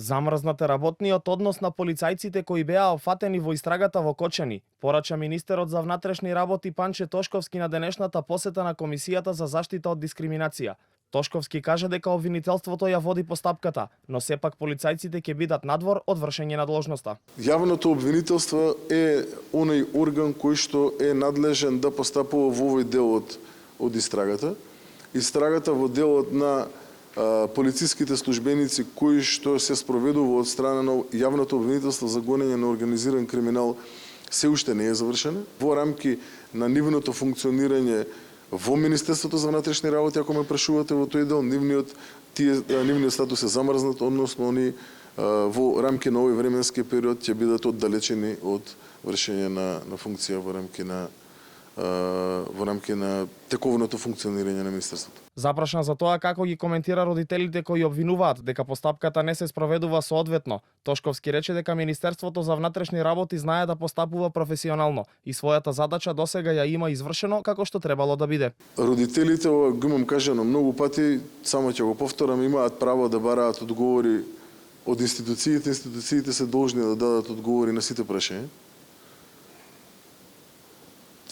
Замрзнат е работниот однос на полицајците кои беа опфатени во истрагата во Кочани, порача министерот за внатрешни работи Панче Тошковски на денешната посета на Комисијата за заштита од дискриминација. Тошковски кажа дека обвинителството ја води постапката, но сепак полицајците ќе бидат надвор од вршење на дложноста. Јавното обвинителство е оној орган кој што е надлежен да постапува во овој дел од истрагата. Истрагата во делот на полициските службеници кои што се спроведува од страна на јавното обвинителство за гонење на организиран криминал се уште не е завршена. Во рамки на нивното функционирање во Министерството за внатрешни работи, ако ме прашувате во тој дел, нивниот статус е замрзнат, односно они во рамки на овој временски период ќе бидат оддалечени од вршење на функција во рамки на тековното функционирање на Министерството. Запрашан за тоа како ги коментира родителите кои обвинуваат дека постапката не се спроведува соодветно, Тошковски рече дека Министерството за внатрешни работи знае да постапува професионално и својата задача досега ја има извршено како што требало да биде. Родителите, ова го имам кажано многу пати, само ќе го повторам, имаат право да бараат одговори од институциите. Институциите се должни да дадат одговори на сите прашања.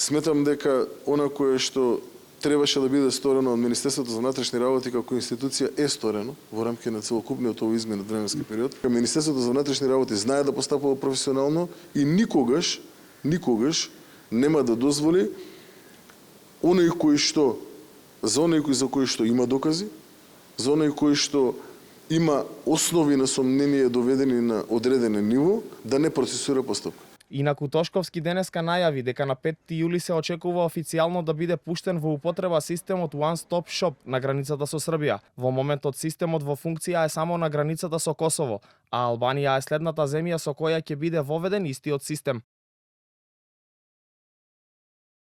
Сметам дека она кое што требаше да биде сторено од Министерството за внатрешни работи како институција е сторено во рамки на целокупниот овој изменет временски период. Министерството за внатрешни работи знае да постапува професионално и никогаш нема да дозволи за оној за кој што има докази, за оној кој што има основи на сомнение доведени на одредено ниво, да не процесуира постапка. Инаку Тошковски денеска најави дека на 5 јули се очекува официјално да биде пуштен во употреба системот One Stop Shop на границата со Србија. Во моментот системот во функција е само на границата со Косово, а Албанија е следната земја со која ќе биде воведен истиот систем.